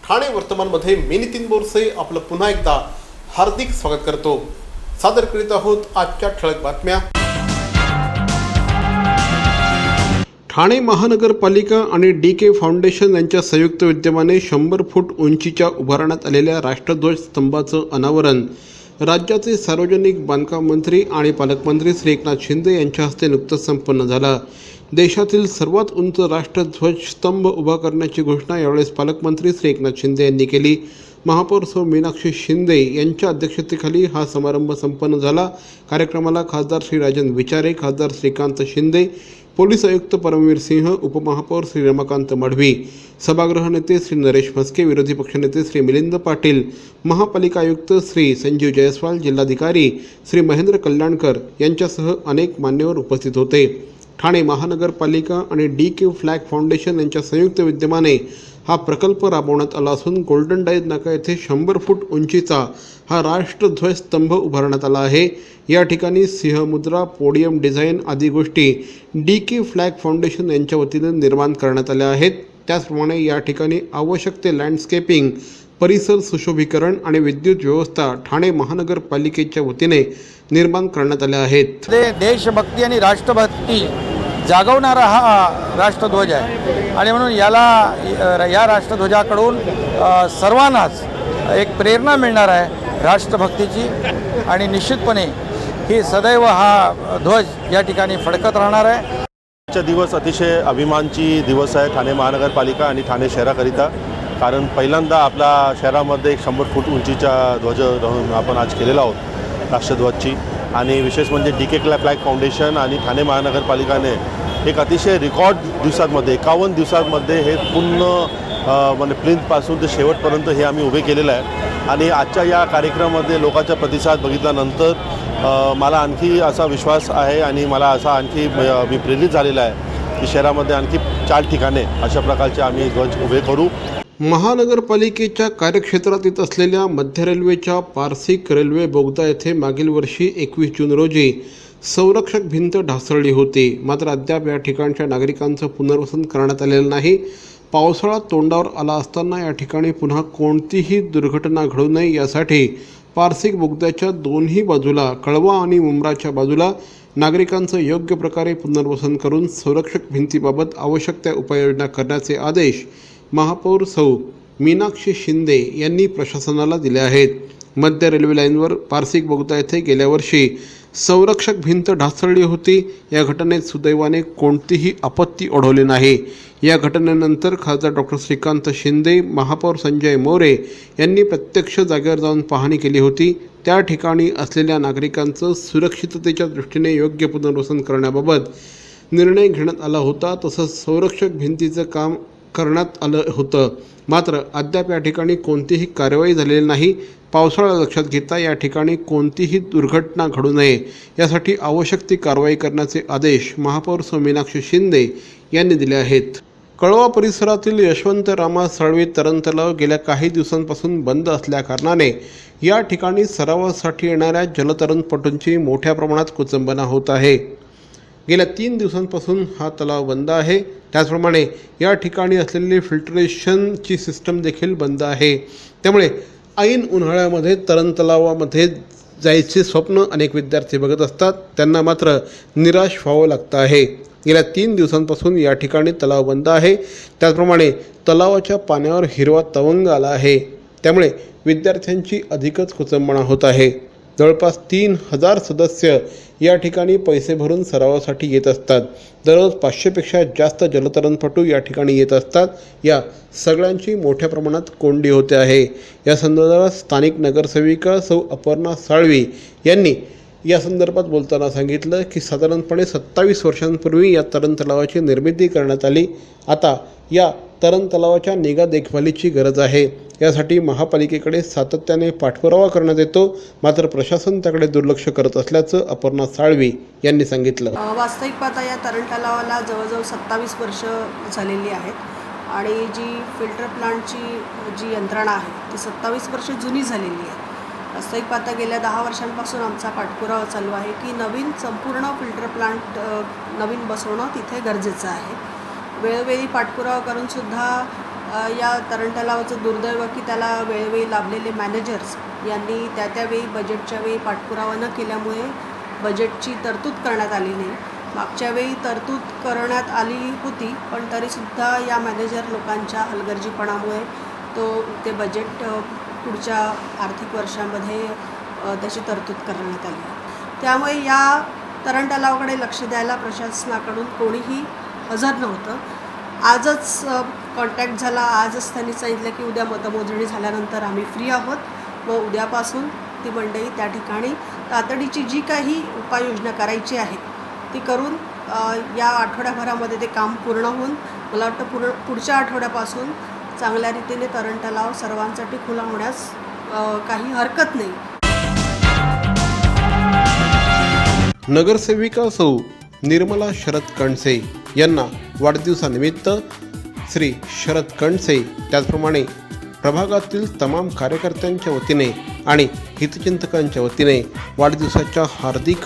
ठाणे वर्तमानमध्ये मी नितीन बोरसे आपलं पुन्हा एकदा हार्दिक स्वागत करतो। सादर करीत आहोत आजच्या ठळक बातम्या। ठाणे महानगरपालिका आणि DK फाउंडेशन यांच्या संयुक्त विद्यमाने 100 फूट उंचीच्या उभारण्यात आलेल्या राष्ट्रध्वज स्तंभाचं अनावरण राज्याचे सार्वजनिक बांधकाम मंत्री आणि पालकमंत्री श्री एकनाथ शिंदे यांच्या हस्ते नुकतंच संपन्न झालं। देशातील सर्वात उंच राष्ट्रध्वज स्तंभ उभा करण्याची घोषणा यावेळेस पालकमंत्री श्री एकनाथ शिंदे यांनी केली। महापौर सौ मीनाक्षी शिंदे यांच्या अध्यक्षतेखाली हा समारंभ संपन्न झाला। कार्यक्रमाला खासदार श्री राजन विचारे, खासदार श्रीकांत शिंदे, पोलीस आयुक्त परमवीर सिंह, उपमहापौर श्री रमाकांत मढवी, सभागृह नेते श्री नरेश म्हस्के, विरोधी पक्षनेते श्री मिलिंद पाटील, महापालिका आयुक्त श्री संजीव जयस्वाल, जिल्हाधिकारी श्री महेंद्र कल्याणकर यांच्यासह अनेक मान्यवर उपस्थित होते। ठाणे महानगरपालिका आणि DK फ्लॅग फाउंडेशन यांच्या संयुक्त विद्यमाने हा प्रकल्प राबवण्यात आला असून गोल्डन डाईज नाका येथे 100 फूट उंचीचा हा राष्ट्रध्वज स्तंभ उभारण्यात आला आहे। या ठिकाणी सिंहमुद्रा, पोडियम डिझाईन आदी गोष्टी DK फ्लॅग फाउंडेशन यांच्या वतीने निर्माण करण्यात आल्या आहेत। त्याचप्रमाणे या ठिकाणी आवश्यक ते लँडस्केपिंग, परिसर सुशोभीकरण आणि विद्युत व्यवस्था ठाणे महानगरपालिकेच्या वतीने निर्माण करण्यात आल्या आहेत। देशभक्ती आणि राष्ट्रभक्ती जागवणारा हा राष्ट्रध्वज आहे आणि म्हणून या राष्ट्रध्वजाकडून सर्वांनाच एक प्रेरणा मिळणार आहे राष्ट्रभक्तीची आणि निश्चितपणे ही सदैव हा ध्वज या ठिकाणी फडकत राहणार आहे। आजचा दिवस अतिशय अभिमानची दिवस आहे ठाणे महानगरपालिका आणि ठाणे शहराकरिता, कारण पहिल्यांदा आपल्या शहरामध्ये 100 फूट उंचीचा ध्वज आपण आज केलेला आहोत राष्ट्रध्वजची। आणि विशेष म्हणजे DK फ्लॅग फाउंडेशन आणि ठाणे महानगरपालिकाने एक अतिशय रेकॉर्ड दिवसांमध्ये 51 दिवसांमध्ये हे पूर्ण म्हणजे प्लिंथपासून ते शेवटपर्यंत हे आम्ही उभे केलेलं आहे। आणि आजच्या या कार्यक्रमामध्ये लोकांचा प्रतिसाद बघितल्यानंतर मला आणखी असा विश्वास आहे आणि मला असा आणखी मी प्रेरित झालेला आहे की शहरामध्ये आणखी 4 ठिकाणे अशा प्रकारचे आम्ही ध्वज उभे करू। महानगरपालिकेच्या कार्यक्षेत्रात येत असलेल्या मध्य रेल्वेच्या पारसिक रेल्वे बोगदा येथे मागील वर्षी 21 जून रोजी संरक्षक भिंत ढासळली होती, मात्र अद्याप या ठिकाणच्या नागरिकांचं पुनर्वसन करण्यात आलेलं नाही। पावसाळा तोंडावर आला असताना या ठिकाणी पुन्हा कोणतीही दुर्घटना घडू नये यासाठी पारसिक बोगद्याच्या दोन्ही बाजूला, कळवा आणि मुंब्राच्या बाजूला नागरिकांचं योग्य प्रकारे पुनर्वसन करून संरक्षक भिंतीबाबत आवश्यक त्या उपाययोजना करण्याचे आदेश महापौर सौ मीनाक्षी शिंदे यांनी प्रशासनाला दिले आहेत। मध्य रेल्वे लाईनवर पारसिक बोगदा येथे गेल्या वर्षी संरक्षक भिंत ढासळली होती। या घटनेत सुदैवाने कोणतीही आपत्ती ओढवली नाही। या घटनेनंतर खासदार डॉक्टर श्रीकांत शिंदे, महापौर संजय मोरे यांनी प्रत्यक्ष जागेवर जाऊन पाहणी केली होती। त्या ठिकाणी असलेल्या नागरिकांचं सुरक्षिततेच्या दृष्टीने योग्य पुनर्वसन करण्याबाबत निर्णय घेण्यात आला होता। तसंच संरक्षक भिंतीचं काम करण्यात आलं होतं, मात्र अद्याप या ठिकाणी कोणतीही कारवाई झालेली नाही। पावसाळा लक्षात घेता या ठिकाणी कोणतीही दुर्घटना घडू नये यासाठी आवश्यक ती कारवाई करण्याचे आदेश महापौर सौ मीनाक्षी शिंदे यांनी दिले आहेत। कळवा परिसरातील यशवंतरामा साळवी तरण तलाव गेल्या काही दिवसांपासून बंद असल्याकारणाने या ठिकाणी सरावासाठी येणाऱ्या जलतरणपटूंची मोठ्या प्रमाणात कुचंबना होत आहे। गेल्या 3 दिवसांपासून हा तलाव बंद आहे। त्याचप्रमाणे या ठिकाणी असलेली फिल्ट्रेशनची सिस्टम देखील बंद आहे। त्यामुळे ऐन उन्हाळ्यामध्ये तरण तलावामध्ये जायचे स्वप्न अनेक विद्यार्थी बघत असतात, त्यांना मात्र निराश व्हावं लागतं आहे। गेल्या 3 दिवसांपासून या ठिकाणी तलाव बंद आहे। त्याचप्रमाणे तलावाच्या पाण्यावर हिरवा तवंग आला आहे, त्यामुळे विद्यार्थ्यांची अधिकच कुचंबना होत आहे। जवळपास 3000 सदस्य या ठिकाणी पैसे भरून सरावासाठी येत असतात। दररोज 500पेक्षा जास्त जलतरणपटू या ठिकाणी येत असतात। या सगळ्यांची मोठ्या प्रमाणात कोंडी होते आहे। या संदर्भात स्थानिक नगरसेविका सौ अपर्णा साळवी यांनी या संदर्भात बोलताना सांगितलं की साधारणपणे 27 वर्षांपूर्वी या तरण तलावाची निर्मिती करण्यात आली। आता या तरण तलावाच्या निगा देखभालीची गरज आहे। यासाठी महापालिकेकडे सातत्याने पाठपुरावा करण्यात येतो, मात्र प्रशासन त्याकडे दुर्लक्ष करत असल्याचं अपर्णा साळवी यांनी सांगितलं। वास्तविक पाहता या तरण तलावाला जवळजवळ 27 वर्ष झालेली आहेत आणि जी फिल्टर प्लांटची जी यंत्रणा आहे ती 27 वर्ष जुनी झालेली आहे। वास्तविक पाहता गेल्या 10 वर्षांपासून आमचा पाठपुरावा चालू आहे की नवीन संपूर्ण फिल्टर प्लांट नवीन बसवणं तिथे गरजेचं आहे। वेळोवेळी पाठपुरावा करून सुद्धा या तरण तलावाचं दुर्दैव की त्याला वेळोवेळी लाभलेले मॅनेजर्स यांनी त्यावेळी बजेटच्या वेळी पाठपुरावा न केल्यामुळे बजेटची तरतूद करण्यात आली नाही. मागच्या वेळी तरतूद करण्यात आली होती, पण तरीसुद्धा या मॅनेजर लोकांच्या हलगर्जीपणामुळे ते बजेट पुढच्या आर्थिक वर्षामध्ये त्याची तरतूद करण्यात आली. त्यामुळे या तरण तलावाकडे लक्ष द्यायला प्रशासनाकडून कोणीही हजर नव्हतं. आजच कॉन्टॅक्ट झाला, आजच त्यांनी सांगितलं की उद्या मतमोजणी झाल्यानंतर आम्ही फ्री आहोत व उद्यापासून ती मंडळी त्या ठिकाणी तातडीची जी काही उपाययोजना करायची आहे ती करून या आठवड्याभरामध्ये ते काम पूर्ण होऊन मला वाटतं पुढच्या आठवड्यापासून चांगल्या रीतीने तरण तलाव सर्वांसाठी खुला होण्यास काही हरकत नाही. नगरसेविका सौ निर्मला शरद कणसे यांना वाढदिवसानिमित्त श्री शरद कणसे त्याचप्रमाणे प्रभागातील तमाम कार्यकर्त्यांच्या वतीने आणि हितचिंतकांच्या वतीने वाढदिवसाच्या हार्दिक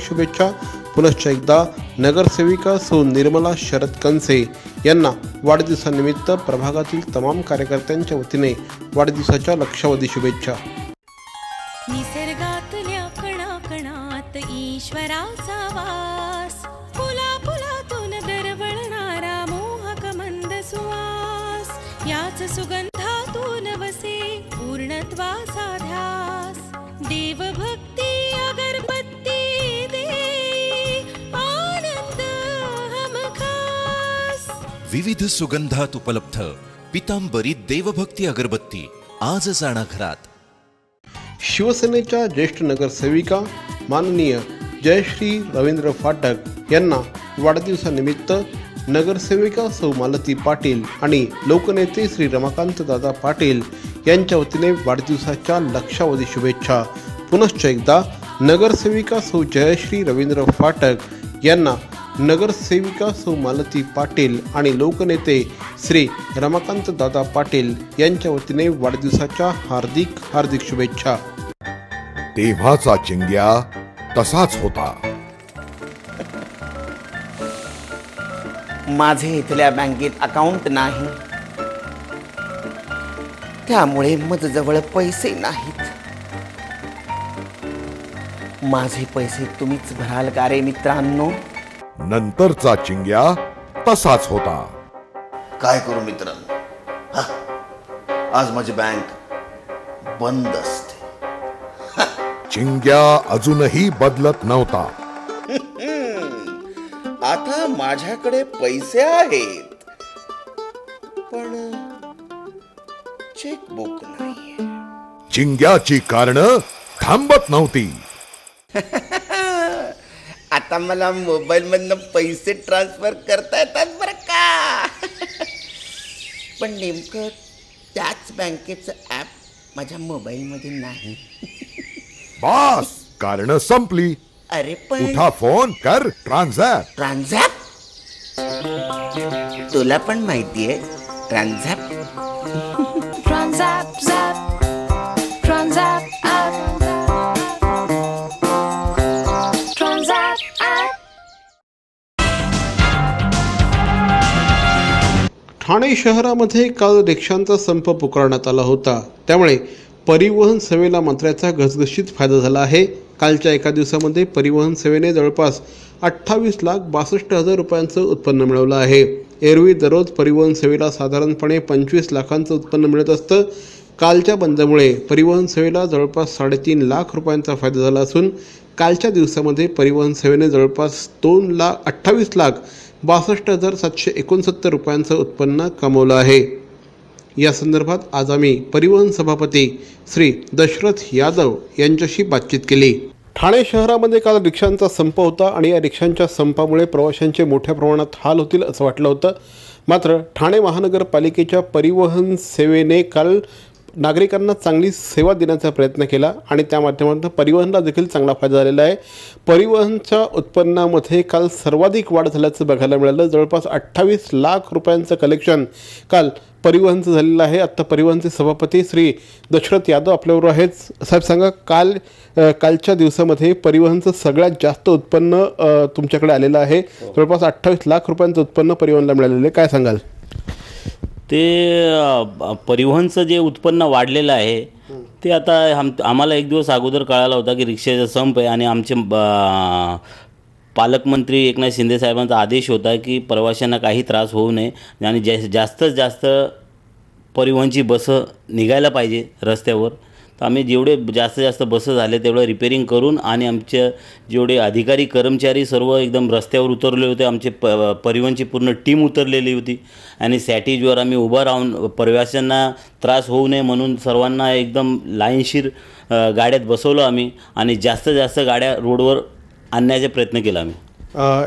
शुभेच्छा. पुनश्च एकदा नगरसेविका सौ निर्मला शरद कणसे यांना वाढदिवसानिमित्त प्रभागातील तमाम कार्यकर्त्यांच्या वतीने वाढदिवसाच्या लक्षावधी शुभेच्छा. निसर्गातल्या कणाकणात ईश्वराचा वास, फुला फुलातून दरवळणारा मोहक मंद सुवास, याच सुगंधातून वसे पूर्णत्वाचा ध्यास. देवभक्ती अगरबत्ती दे आनंद हमखास. विविध सुगंधात उपलब्ध पितांबरी देवभक्ती अगरबत्ती आजच आणा घरात. शिवसेनेच्या ज्येष्ठ नगरसेविका माननीय जयश्री रवींद्र फाटक यांना वाढदिवसानिमित्त नगरसेविका सौ मालती पाटील आणि लोकनेते श्री रमाकांत दादा पाटील यांच्या वतीने वाढदिवसाच्या लक्षावधी शुभेच्छा. पुनश्च एकदा नगरसेविका सौ जयश्री रवींद्र फाटक यांना नगरसेविका सौ मालती पाटील आणि लोकनेते श्री रमाकांत दादा पाटील यांच्या वतीने वाढदिवसाच्या हार्दिक शुभेच्छा. तेव्हाचा चिंग्या तसाच होता. माझे इथल्या बँकेत अकाउंट नाही, त्यामुळे माझ्याजवळ पैसे नाहीत. माझे पैसे तुम्हीच भराल का रे मित्रांनो? नंतरचा चिंग्या तसाच होता. काय करू मित्रांनो, आज माझी बँक बंद असते. चिंग्या अजूनही बदलत नव्हता. आता माझ्याकडे पैसे आहेत, पण चेकबुक नाही. चिंग्याची कारणं थांबत नव्हती. आता मला मोबाईल मधनं पैसे ट्रान्सफर करता येतात बरं का. पण नेमकं त्याच बँकेचं ॲप माझ्या मोबाईलमध्ये नाही. बस कारणं संपली. अरे पण उठा, फोन कर, ट्रान्झॅक्ट. तुला पण माहितीये ट्रान्झॅक्ट? ठाणे शहरामध्ये काल रिक्षांचा संप पुकारण्यात आला होता. त्यामुळे परिवहन सेवेला मात्र घसघशीत फायदा झाला आहे. कालच्या एका दिवसामध्ये परिवहन सेवेने जवळपास 28,62,000 रुपयांचं उत्पन्न मिळवलं आहे. एरवी दररोज परिवहन सेवेला साधारणपणे 25 लाखांचं उत्पन्न मिळत असतं. कालच्या बंदमुळे परिवहन सेवेला जवळपास 3.5 लाख रुपयांचा फायदा झाला असून कालच्या दिवसामध्ये परिवहन सेवेने जवळपास 2,28,62,769 रुपयांचं उत्पन्न कमवलं आहे. या संदर्भात आज आम्ही परिवहन सभापती श्री दशरथ यादव यांच्याशी बातचीत केली. ठाणे शहरामध्ये काल रिक्षांचा संप होता आणि या रिक्षांच्या संपामुळे प्रवाशांचे मोठ्या प्रमाणात हाल होतील असं वाटलं होतं. मात्र ठाणे महानगरपालिकेच्या परिवहन सेवेने काल नागरिकांना चांगली सेवा देण्याचा प्रयत्न केला आणि त्या माध्यमातून परिवहनला देखील चांगला फायदा झालेला आहे. परिवहनच्या उत्पन्नामध्ये काल सर्वाधिक वाढ झाल्याचं बघायला मिळालं. जवळपास 28 लाख रुपयांचं कलेक्शन काल परिवहनचं झालेलं आहे. आत्ता परिवहनचे सभापती श्री दशरथ यादव आपल्याबरोबर आहेत. साहेब सांगा, कालच्या दिवसामध्ये परिवहनचं सगळ्यात जास्त उत्पन्न तुमच्याकडे आलेलं आहे. जवळपास 28 लाख रुपयांचं उत्पन्न परिवहनला मिळालेलं आहे. काय सांगाल? ते परिवहनचं जे उत्पन्न वाढलेलं आहे ते आता आम्हाला एक दिवस अगोदर कळाला होता की रिक्षाचा संप आहे आणि आमचे पालकमंत्री एकनाथ शिंदे साहेबांचा आदेश होता की प्रवाशांना काही त्रास होऊ नये आणि जास्तीत जास्त परिवहनची बसं निघायला पाहिजे रस्त्यावर. तर आम्ही जेवढे जास्तीत जास्त बसं झाले तेवढं रिपेरिंग करून आणि आमचे जेवढे अधिकारी कर्मचारी सर्व एकदम रस्त्यावर उतरले होते. आमचे परिवहनची पूर्ण टीम उतरलेली होती आणि सॅटेजवर आम्ही उभं राहून प्रवाशांना त्रास होऊ नये म्हणून सर्वांना एकदम लाईनशीर गाड्यात बसवलं आम्ही आणि जास्तीत जास्त गाड्या रोडवर आणण्याचा प्रयत्न केला आम्ही.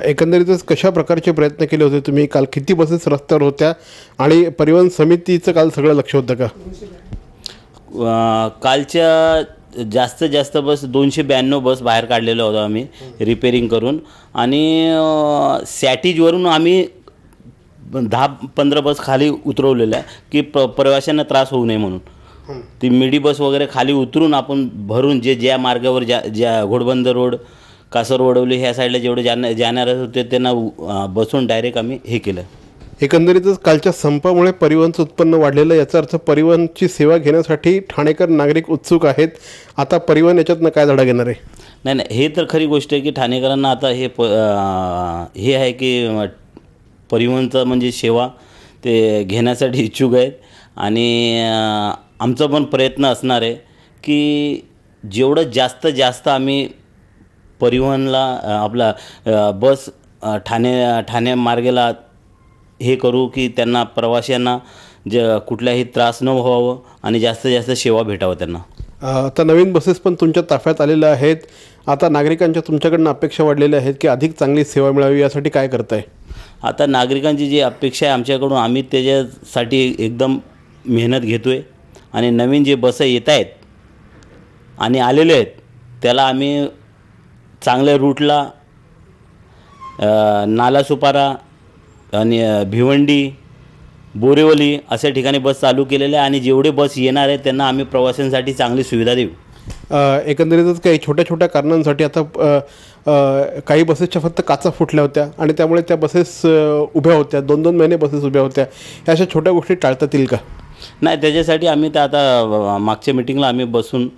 एकंदरीतच कशा प्रकारचे प्रयत्न केले होते तुम्ही? काल किती बसेस रस्त्यावर होत्या आणि परिवहन समितीचं काल सगळं लक्ष होतं का? कालच्या जास्तीत जास्त बस 292 बस बाहेर काढलेल्या होत्या आम्ही रिपेरिंग करून आणि सॅटेजवरून आम्ही 10-15 बस खाली उतरवलेल्या आहे की प्रवाशांना त्रास होऊ नये म्हणून. ती मिडी बस वगैरे खाली उतरून आपण भरून ज्या मार्गावर ज्या घोडबंदर रोड, कासरवडवली ह्या साईडला जेवढे जाणारे होते त्यांना बसून डायरेक्ट आम्ही हे केलं. एकंदरीतच कालच्या संपामुळे परिवहनचं उत्पन्न वाढलेलं, याचा अर्थ परिवहनची सेवा घेण्यासाठी ठाणेकर नागरिक उत्सुक आहेत. आता परिवहन याच्यातनं काय धडा घेणार आहे? नाही, हे तर खरी गोष्ट आहे की ठाणेकरांना आता हे आहे की परिवहनचं म्हणजे सेवा ते घेण्यासाठी इच्छुक आहेत आणि आमचा पण प्रयत्न असणार आहे की जेवढं जास्तीत जास्त आम्ही परिवहनला आपला बस ठाणे मार्गेला हे करू की त्यांना प्रवाशांना कुठलाही त्रास न व्हावं आणि जास्तीत जास्त सेवा भेटावं त्यांना. आता नवीन बसेस पण तुमच्या ताफ्यात आलेल्या आहेत. आता नागरिकांच्या तुमच्याकडनं अपेक्षा वाढलेल्या आहेत की अधिक चांगली सेवा मिळावी, यासाठी काय करताय? आता नागरिकांची जी अपेक्षा आहे आमच्याकडून आम्ही त्याच्यासाठी एकदम मेहनत घेतो आहे आणि नवीन जे बस येत आहेत आणि आलेले आहेत त्याला आम्ही चांगल्या रूटला नालासोपारा आणि भिवंडी, बोरिवली अशा ठिकाणी बस चालू केलेल्या आहे आणि जेवढे बस येणार आहेत त्यांना आम्ही प्रवाशांसाठी चांगली सुविधा देऊ. एकंदरीतच काही छोट्या छोट्या कारणांसाठी आता काही बसेसच्या फक्त काचा फुटल्या होत्या आणि त्यामुळे त्या बसेस उभ्या होत्या, 2-2 महिने बसेस उभ्या होत्या. ह्या अशा छोट्या गोष्टी टाळता येतील का? नाही, त्याच्यासाठी आम्ही तर आता मागच्या मिटिंगला आम्ही बसून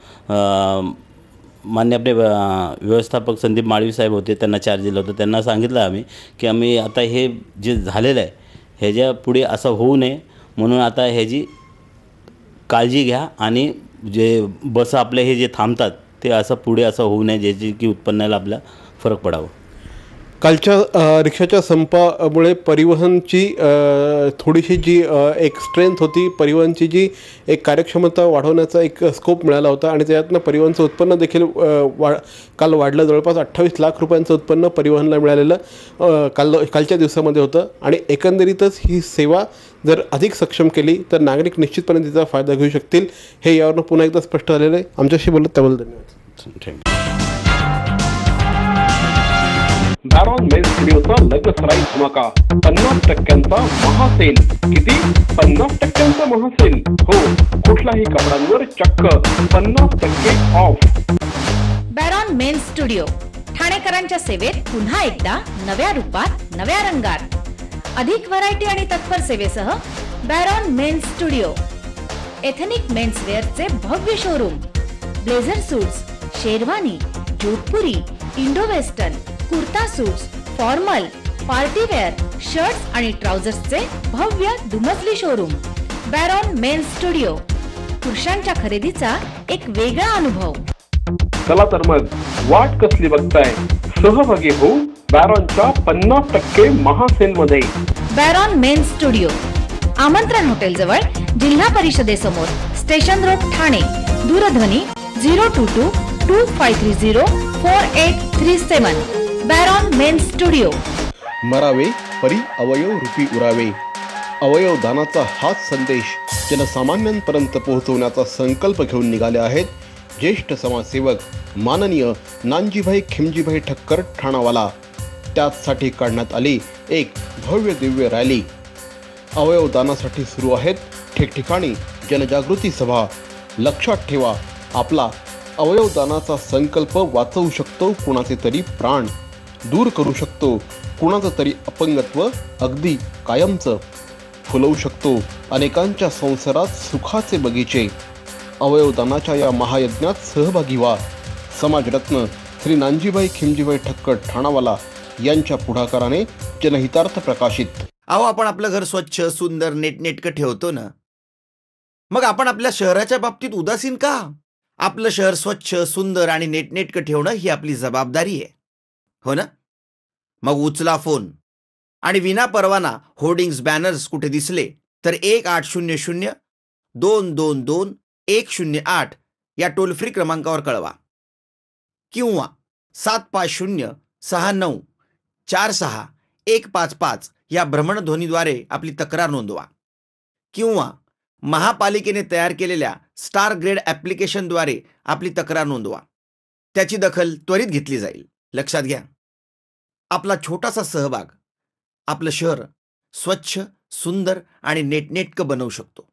मान्य आपले व्यवस्थापक संदीप माळवी साहेब होते, त्यांना चार्ज दिलं होतं. त्यांना सांगितलं आम्ही की आम्ही आता हे जे झालेलं आहे ह्याच्या पुढे असं होऊ नये म्हणून आता ह्याची काळजी घ्या आणि जे बस आपले हे जे थांबतात ते असं पुढे असं होऊ नये ज्याची की उत्पन्नाला आपला फरक पडावं. कालच्या रिक्षाच्या संपामुळे परिवहनची थोडीशी जी एक स्ट्रेंथ होती, परिवहनची जी एक कार्यक्षमता वाढवण्याचा एक स्कोप मिळाला होता आणि त्यातनं परिवहनचं उत्पन्न देखील काल वाढलं. जवळपास 28 लाख रुपयांचं उत्पन्न परिवहनला मिळालेलं कालच्या दिवसामध्ये होतं आणि एकंदरीतच ही सेवा जर अधिक सक्षम केली तर नागरिक निश्चितपणे तिचा फायदा घेऊ शकतील, हे यावरून पुन्हा एकदा स्पष्ट झालेलं आहे. आमच्याशी बोलत त्याबद्दल धन्यवाद. बॅरॉन मेन्स स्टुडिओचा लग्नसराई धमाका, 50% महासेल. किती? 50% महासेल. हो, कुठल्याही कपड्यांवर चक्क 50% ऑफ. बॅरॉन मेन्स स्टुडिओ ठाणेकरांच्या सेवेत पुन्हा एकदा नव्या रूपात, नव्या रंगात. अधिक व्हरायटी आणि तत्पर सेवेसह Baron men's studio. Ethnic men's वेअरचे भव्य शोरूम. Blazer suits, sherwani, Jodhpuri, Indo western, kurta suits, formal, partywear, shirts आणि ट्राउझर्सचे भव्य दुमजली शोरूम. बॅरॉन men's studio. पुरुषांच्या खरेदीचा एक वेगळा अनुभव. चला तर मग वाट कसली बघताय, सहभागी होऊ बॅरॉनच्या 50% महासेल मध्ये. बॅरॉन मेन्स स्टुडिओ, आमंत्रण हॉटेल जवळ, जिल्हा परिषदेसमोर, स्टेशन रोड, ठाणे. दूरध्वनी 022-2530-4837. बॅरॉन मेन्स स्टुडिओ. मरावे परी अवयव रूपी उरावे. अवयव दानाचा हाच संदेश जनसामान्यांपर्यंत पोहोचवण्याचा संकल्प घेऊन निघाले आहेत ज्येष्ठ समाजसेवक माननीय नानजीभाई खिमजीभाई ठक्कर ठाणावाला. त्याचसाठी काढण्यात आली एक भव्य दिव्य रॅली. अवयवदानासाठी सुरू आहेत ठिकठिकाणी जनजागृती सभा. लक्षात ठेवा, आपला अवयवदानाचा संकल्प वाचवू शकतो कुणाचे तरी प्राण, दूर करू शकतो कुणाचं तरी अपंगत्व अगदी कायमचं. फुलवू शकतो अनेकांच्या संसारात सुखाचे बगीचे. अवयवदानाच्या या महायज्ञात सहभागी व्हा. समाजरत्न श्री नानजीभाई खिमजीभाई ठक्कर ठाणावाला यांच्या पुढाकाराने जनहितार्थ प्रकाशित. अहो, आपण आपलं घर स्वच्छ, सुंदर, नेटनेटकं ठेवतो ना, मग आपण आपल्या शहराच्या बाबतीत उदासीन का? आपलं शहर स्वच्छ, सुंदर आणि नेटनेटकं ठेवणं ही आपली जबाबदारी आहे, हो ना? मग उचला फोन आणि विना परवाना होर्डिंग्स, बॅनर्स कुठे दिसले तर 1800-222-108 या टोल फ्री क्रमांकावर कळवा किंवा 75069464155 या भ्रमणध्वनीद्वारे आपली तक्रार नोंदवा किंवा महापालिकेने तयार केलेल्या स्टार ग्रेड ॲप्लिकेशनद्वारे आपली तक्रार नोंदवा. त्याची दखल त्वरित घेतली जाईल. लक्षात घ्या, आपला छोटासा सहभाग आपलं शहर स्वच्छ, सुंदर आणि नेटनेटकं बनवू शकतो.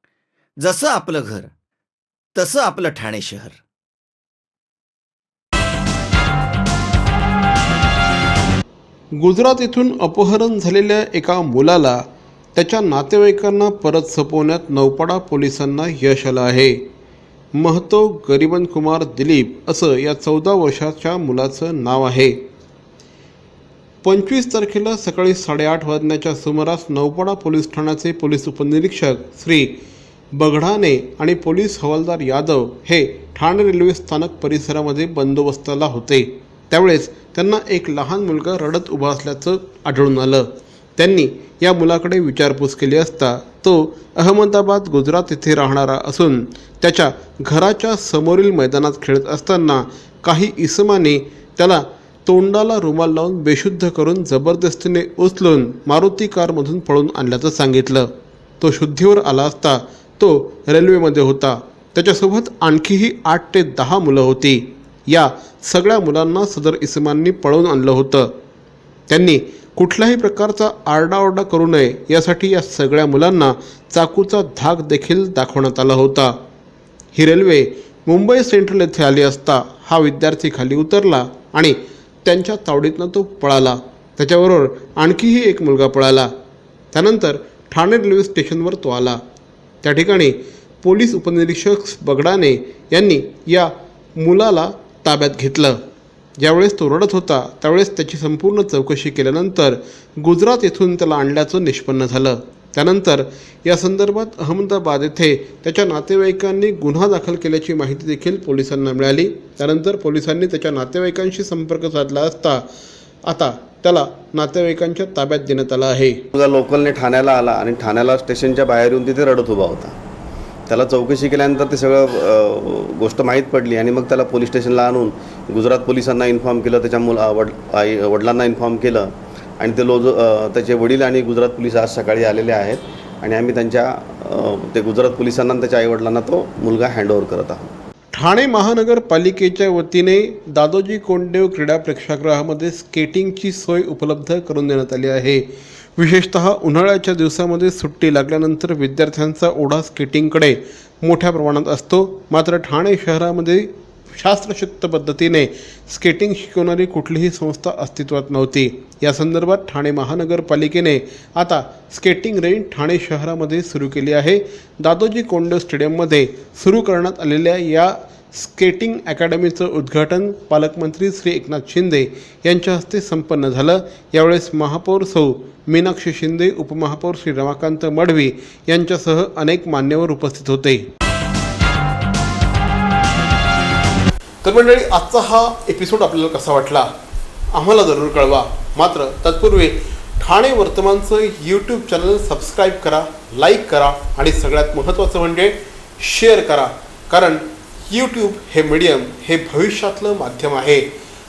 जसं आपलं घर तसं आपलं ठाणे शहर. गुजरात येथून अपहरण झालेल्या एका मुलाला त्याच्या नातेवाईकांना परत सोपवण्यात नौपाडा पोलिसांना यश आलं आहे. महतो गरिबन कुमार दिलीप असं या 14 वर्षाच्या मुलाचं नाव आहे. 25 तारखेला सकाळी 8:30 वाजण्याच्या सुमारास नौपाडा पोलीस ठाण्याचे पोलीस उपनिरीक्षक श्री बघडाने आणि पोलीस हवालदार यादव हे ठाणे रेल्वे स्थानक परिसरामध्ये बंदोबस्ताला होते. त्यावेळेस त्यांना एक लहान मुलगा रडत उभा असल्याचं आढळून आलं. त्यांनी या मुलाकडे विचारपूस केली असता तो अहमदाबाद, गुजरात येथे राहणारा असून त्याच्या घराच्या समोरील मैदानात खेळत असताना काही इसमाने त्याला तोंडाला रुमाल लावून बेशुद्ध करून जबरदस्तीने उचलून मारुती कारमधून पळून आणल्याचं सांगितलं. तो शुद्धीवर आला असता तो रेल्वेमध्ये होता. त्याच्यासोबत आणखीही 8 ते 10 मुलं होती. या सगळ्या मुलांना सदर इसमांनी पळवून आणलं होतं. त्यांनी कुठल्याही प्रकारचा आरडाओरडा करू नये यासाठी या सगळ्या मुलांना चाकूचा धाक देखील दाखवण्यात आला होता. ही रेल्वे मुंबई सेंट्रल येथे आली असता हा विद्यार्थी खाली उतरला आणि त्यांच्या तावडीतनं तो पळाला. त्याच्याबरोबर आणखीही एक मुलगा पळाला. त्यानंतर ठाणे रेल्वे स्टेशनवर तो आला. त्या ठिकाणी पोलीस उपनिरीक्षक बगडाने यांनी या मुलाला ताब्यात घेतलं. ज्यावेळेस तो रडत होता त्यावेळेस त्याची संपूर्ण चौकशी केल्यानंतर गुजरात येथून त्याला आणल्याचं निष्पन्न झालं. त्यानंतर या संदर्भात अहमदाबाद येथे त्याच्या नातेवाईकांनी गुन्हा दाखल केल्याची माहिती देखील पोलिसांना मिळाली. त्यानंतर पोलिसांनी त्याच्या नातेवाईकांशी संपर्क साधला असता आता त्याला नातेवाईकांच्या ताब्यात देण्यात आलं आहे. लोकलने ठाण्याला आला आणि ठाण्याला स्टेशनच्या बाहेर येऊन तिथे रडत उभा होता. त्याला चौकशी केल्यानंतर ते सगळं गोष्ट माहीत पडली आणि मग त्याला पोलीस स्टेशनला आणून गुजरात पोलिसांना इन्फॉर्म केलं, त्याच्या वडिलांना इन्फॉर्म केलं आणि ते त्याचे वडील आणि गुजरात पोलीस आज सकाळी आलेले आहेत आणि आम्ही ते गुजरात पोलिसांना आणि त्याच्या आईवडिलांना तो मुलगा हँडओव्हर करत आहोत. ठाणे महानगरपालिकेच्या वतीने दादोजी कोंडदेव क्रीडा प्रेक्षागृहामध्ये स्केटिंगची सोय उपलब्ध करून देण्यात आली आहे. विशेषतः उन्हाळ्याच्या दिवसामध्ये सुट्टी लागल्यानंतर विद्यार्थ्यांचा ओढा स्केटिंगकडे मोठ्या प्रमाणात असतो. मात्र ठाणे शहरामध्ये शास्त्रशुद्ध पद्धतीने स्केटिंग शिकवणारी कुठलीही संस्था अस्तित्वात नव्हती. या संदर्भात ठाणे महानगरपालिकेने आता स्केटिंग रेंज ठाणे शहरामध्ये सुरू केली आहे. दादोजी कोंडदेव स्टेडियममध्ये सुरू करण्यात आलेल्या या स्केटिंग अकॅडमीचं उद्घाटन पालकमंत्री श्री एकनाथ शिंदे यांच्या हस्ते संपन्न झालं. यावेळेस महापौर सौ मीनाक्षी शिंदे, उपमहापौर श्री रमाकांत मडवी यांच्यासह अनेक मान्यवर उपस्थित होते. तर मंडळी, आजचा हा एपिसोड आपल्याला कसा वाटला आम्हाला जरूर कळवा. मात्र तत्पूर्वी ठाणे वर्तमानचं यूट्यूब चॅनल सबस्क्राईब करा, लाईक करा आणि सगळ्यात महत्त्वाचं म्हणजे शेअर करा. कारण यूट्यूब हे मीडियम हे भविष्यातलं माध्यम आहे.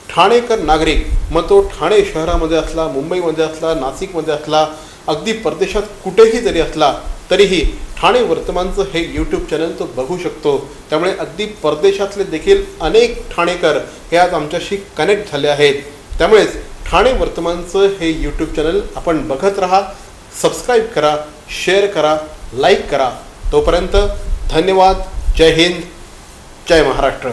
ठाणेकर नागरिक, मग तो ठाणे शहरामध्ये असला, मुंबईमध्ये असला, नाशिकमध्ये असला, अगदी परदेशात कुठेही जरी असला तरीही ठाणे वर्तमानचं हे यूट्यूब चॅनल तो बघू शकतो. त्यामुळे अगदी परदेशातले देखील अनेक ठाणेकर हे आज आमच्याशी कनेक्ट झाले आहेत. त्यामुळेच ठाणे वर्तमानचं हे यूट्यूब चॅनल आपण बघत राहा, सबस्क्राईब करा, शेअर करा, लाईक करा. तोपर्यंत धन्यवाद. जय हिंद, जय महाराष्ट्र.